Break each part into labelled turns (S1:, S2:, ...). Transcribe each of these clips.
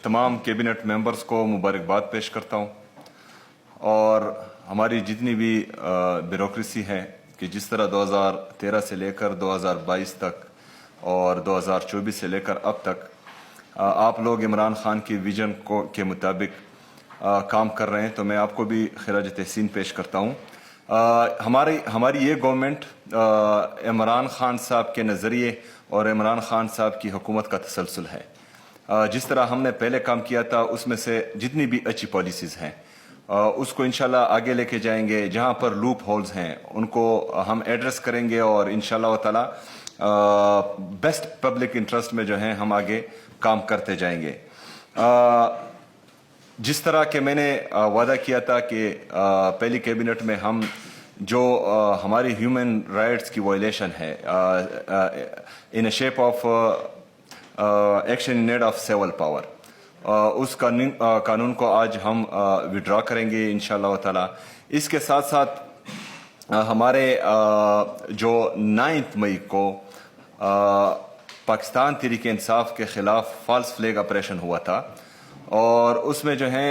S1: तमाम cabinet members को मुबारकबाद पेश करता हूँ और हमारी जितनी भी ब्यूरोक्रेसी है कि जिस तरह 2013 से लेकर 2022 तक और 2024 से लेकर अब तक आप लोग इमरान खान की विजन को के मुताबिक काम कर रहे हैं, तो मैं आपको भी खिराज तहसीन पेश करता हूँ। हमारी ये गवर्नमेंट इमरान खान साहब के नज़रिए और इमरान खान साहब की हुकूमत का तसलसल है। जिस तरह हमने पहले काम किया था उसमें से जितनी भी अच्छी पॉलिसीज़ हैं उसको इंशाल्लाह आगे लेके जाएंगे। जहाँ पर लूप होल्स हैं उनको हम एड्रेस करेंगे और इंशाल्लाह ताला बेस्ट पब्लिक इंटरेस्ट में जो है हम आगे काम करते जाएंगे। जिस तरह के मैंने वादा किया था कि पहली कैबिनेट में हम जो हमारी ह्यूमन राइट्स की वायलेशन है in a shape of action in need of civil power, उस कानून को आज हम विड्रॉ करेंगे इंशाल्लाह ताला। इसके साथ साथ हमारे जो 9 मई को पाकिस्तान तहरीक इंसाफ के ख़िलाफ़ फॉल्स फ्लैग ऑपरेशन हुआ था और उसमें जो है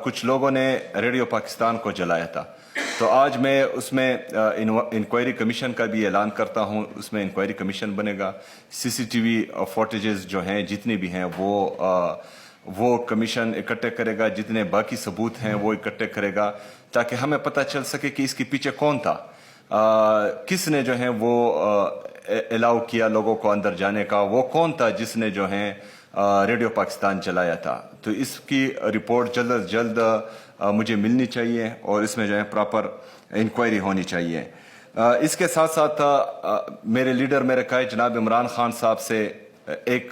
S1: कुछ लोगों ने रेडियो पाकिस्तान को जलाया था, तो आज मैं उसमें इंक्वायरी कमीशन का भी ऐलान करता हूँ। उसमें इंक्वायरी कमीशन बनेगा, सीसीटीवी फुटेजेस जो हैं जितनी भी हैं वो कमीशन इकट्ठे करेगा, जितने बाकी सबूत हैं वो इकट्ठे करेगा ताकि हमें पता चल सके कि इसके पीछे कौन था, किसने जो है वो अलाउ किया लोगों को अंदर जाने का, वो कौन था जिसने जो है रेडियो पाकिस्तान चलाया था। तो इसकी रिपोर्ट जल्द अज जल्द मुझे मिलनी चाहिए और इसमें जो है प्रॉपर इंक्वायरी होनी चाहिए। इसके साथ साथ मेरे लीडर मेरे कहे जनाब इमरान खान साहब से एक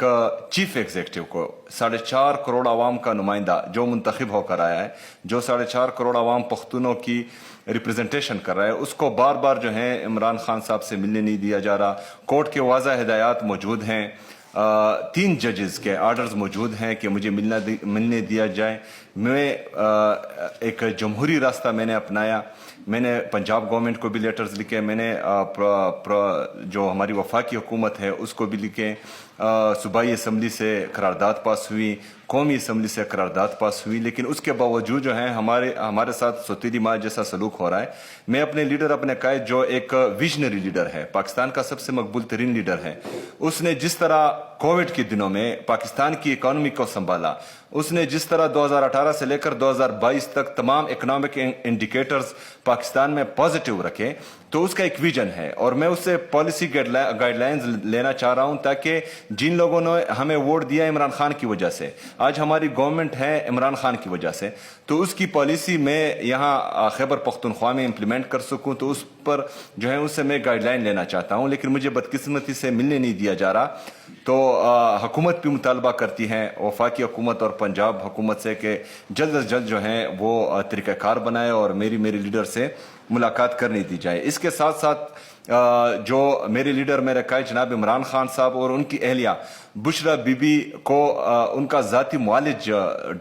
S1: चीफ एग्जीक्यूटिव को 4.5 करोड़ आवाम का नुमाइंदा जो मुंतखब होकर आया है, जो 4.5 करोड़ आवाम पख्तूनों की रिप्रेजेंटेशन कर रहा है, उसको बार बार जो है इमरान खान साहब से मिलने नहीं दिया जा रहा। कोर्ट के वाज़ह हिदायत मौजूद हैं, 3 जजेस के आर्डर्स मौजूद हैं कि मुझे मिलने दिया जाए। मैं एक जमहूरी रास्ता मैंने अपनाया, मैंने पंजाब गवर्नमेंट को भी लेटर्स लिखे, मैंने जो हमारी वफाकी हुकूमत है उसको भी लिखे, सूबाई असम्बली से करारदाद पास हुई, कौमी असम्बली से करारदाद पास हुई, लेकिन उसके बावजूद जो है हमारे साथ सौतेली माँ जैसा सलूक हो रहा है। मैं अपने लीडर अपने कायद जो एक विजनरी लीडर है, पाकिस्तान का सबसे मकबूल तरीन लीडर है, उसने जिस तरह कोविड के दिनों में पाकिस्तान की इकॉनमी को संभाला, उसने जिस तरह 2018 से लेकर 2022 तक तमाम इकोनॉमिक इंडिकेटर्स पाकिस्तान में पॉजिटिव रखे, तो उसका एक विजन है और मैं उससे पॉलिसी गाइडलाइंस लेना चाह रहा हूं ताकि जिन लोगों ने हमें वोट दिया इमरान खान की वजह से, आज हमारी गवर्नमेंट है इमरान खान की वजह से, तो उसकी पॉलिसी मैं यहाँ खैबर पख्तूनख्वा में इम्प्लीमेंट कर सकूं, तो उस पर जो है उससे मैं गाइडलाइन लेना चाहता हूं। लेकिन मुझे बदकिस्मती से मिलने नहीं दिया जा रहा, तो हुकूमत भी मुतालबा करती है वफाकी हुकूमत और पंजाब हुकूमत से कि जल्द अज जल्द जो है वो तरीक़ाकार बनाए और मेरी लीडर से मुलाकात करनी दी जाए। इसके साथ साथ जो मेरे लीडर मेरे कायद जनाब इमरान खान साहब और उनकी अहलिया बुशरा बीबी को उनका ज़ाती मुआलिज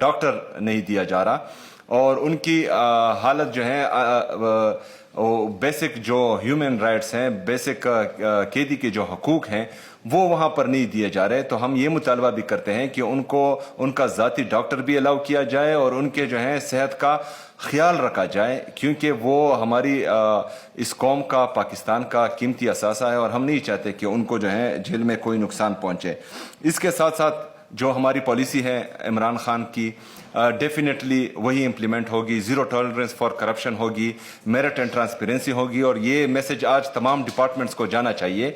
S1: डॉक्टर नहीं दिया जा रहा और उनकी हालत जो है बेसिक जो ह्यूमन राइट्स हैं, बेसिक कैदी के जो हकूक़ हैं वो वहाँ पर नहीं दिए जा रहे। तो हम ये मुतालबा भी करते हैं कि उनको उनका ज़ाती डॉक्टर भी अलाउ किया जाए और उनके जो है सेहत का ख्याल रखा जाए, क्योंकि वो हमारी इस कौम का, पाकिस्तान का कीमती असासा है और हम नहीं चाहते कि उनको जो है जेल में कोई नुकसान पहुँचे। इसके साथ साथ जो हमारी पॉलिसी है इमरान खान की डेफिनेटली वही इम्प्लीमेंट होगी, ज़ीरो टॉलरेंस फॉर करप्शन होगी, मेरिट एंड ट्रांसपेरेंसी होगी और ये मैसेज आज तमाम डिपार्टमेंट्स को जाना चाहिए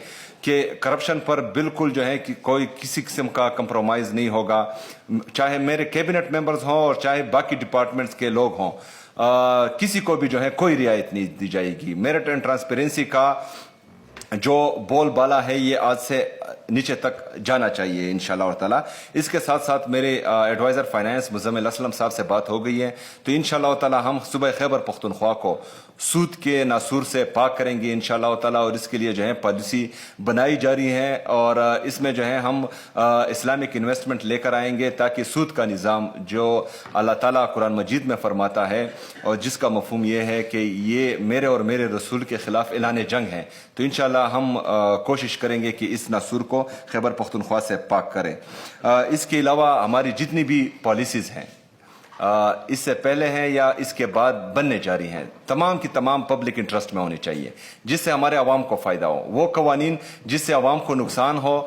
S1: कि करप्शन पर बिल्कुल जो है कि कोई किसी किस्म का कंप्रोमाइज़ नहीं होगा, चाहे मेरे कैबिनेट मेंबर्स हों और चाहे बाकी डिपार्टमेंट्स के लोग हों, किसी को भी जो है कोई रियायत नहीं दी जाएगी। मेरिट एंड ट्रांसपेरेंसी का जो बोलबाला है ये आज से नीचे तक जाना चाहिए इंशाल्लाह ताला। इसके साथ साथ मेरे एडवाइज़र फाइनेंस मुज़म्मिल असलम साहब से बात हो गई है, तो इंशाल्लाह ताला हम सुबह खैबर पख्तूनख्वा को सूद के नासूर से पाक करेंगे इंशाल्लाह ताला और इसके लिए जो है पॉलिसी बनाई जा रही है और इसमें जो है हम इस्लामिक इन्वेस्टमेंट लेकर आएंगे ताकि सूद का निज़ाम जो अल्लाह ताला कुरान मजीद में फरमाता है और जिसका मफहूम ये है कि ये मेरे और मेरे रसूल के ख़िलाफ़ ऐलान जंग है, तो इंशाल्लाह تعالی ہم کوشش کریں گے کہ اس ناسور کو خیبر پختونخوا سے پاک کریں. اس کے علاوہ ہماری جتنی بھی پالیسیز ہیں اس سے پہلے ہیں یا اس کے بعد بننے جاری ہیں, تمام کی تمام پبلک انٹرسٹ میں ہونی چاہیے, جس سے ہمارے عوام کو فائدہ ہو. وہ قوانین جس سے عوام کو نقصان ہو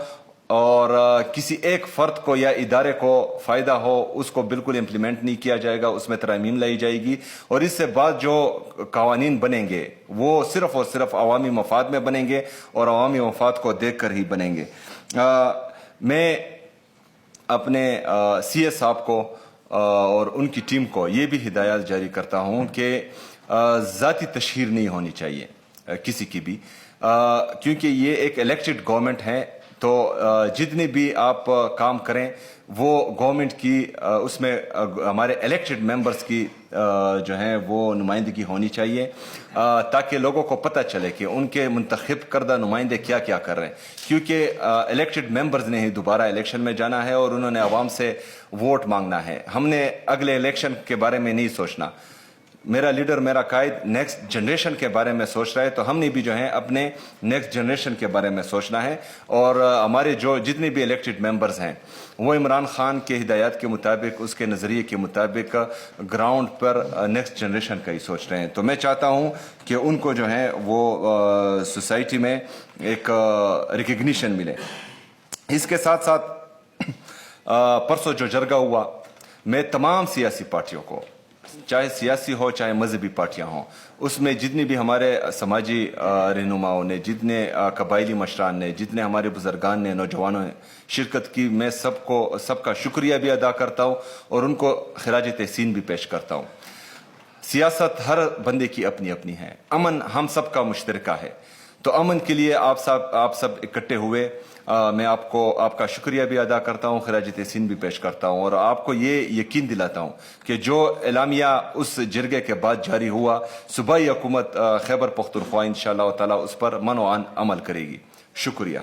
S1: اور کسی ایک فرد کو یا ادارے کو فائدہ ہو, اس کو بالکل امپلیمنٹ نہیں کیا جائے گا, اس میں ترامیم لائی جائے گی. اور اس سے بعد جو قوانین بنیں گے وہ صرف اور صرف عوامی مفاد میں بنیں گے اور عوامی مفاد کو دیکھ کر ہی بنیں گے. میں اپنے سی ایس صاحب کو اور ان کی ٹیم کو یہ بھی ہدایات جاری کرتا ہوں کہ ذاتی تشہیر نہیں ہونی چاہیے کسی کی بھی, کیونکہ یہ ایک الیکٹڈ گورنمنٹ ہے. تو جتنے بھی آپ کام کریں وہ گورنمنٹ کی اس میں ہمارے الیکٹڈ ممبرز کی جو ہیں وہ نمائندگی ہونی چاہیے, تاکہ لوگوں کو پتہ چلے کہ ان کے منتخب کردہ نمائندے کیا کیا کر رہے ہیں. کیونکہ الیکٹڈ ممبرز نے ہی دوبارہ الیکشن میں جانا ہے اور انہوں نے عوام سے ووٹ مانگنا ہے. ہم نے اگلے الیکشن کے بارے میں نہیں سوچنا. میرا لیڈر, میرا قائد نیکسٹ جنریشن کے بارے میں سوچ رہا ہے, تو ہم نے بھی جو ہیں اپنے نیکسٹ جنریشن کے بارے میں سوچنا ہے. اور ہمارے جو جتنے بھی الیکٹڈ ممبرز ہیں وہ عمران خان کے ہدایات کے مطابق, اس کے نظریے کے مطابق گراؤنڈ پر نیکسٹ جنریشن کا ہی سوچ رہے ہیں. تو میں چاہتا ہوں کہ ان کو جو ہے وہ سوسائٹی میں ایک ریکگنیشن ملے. اس کے ساتھ ساتھ پرسوں جو جرگہ ہوا, میں تمام سیاسی پارٹیوں کو, چاہے سیاسی ہو چاہے مذہبی پارٹیاں ہوں, اس میں جتنی بھی ہمارے سماجی رہنماؤں نے, جتنے قبائلی مشران نے, جتنے ہمارے بزرگان نے, نوجوانوں نے شرکت کی, میں سب کا شکریہ بھی ادا کرتا ہوں اور ان کو خراج تحسین بھی پیش کرتا ہوں. سیاست ہر بندے کی اپنی اپنی ہے, امن ہم سب کا مشترکہ ہے. تو امن کے لیے آپ سب اکٹھے ہوئے, میں آپ کا شکریہ بھی ادا کرتا ہوں, خراج تحسین بھی پیش کرتا ہوں, اور آپ کو یہ یقین دلاتا ہوں کہ جو اعلامیہ اس جرگے کے بعد جاری ہوا, صوبائی حکومت خیبر پختونخوا انشاءاللہ تعالی اس پر من و عن عمل کرے گی. شکریہ.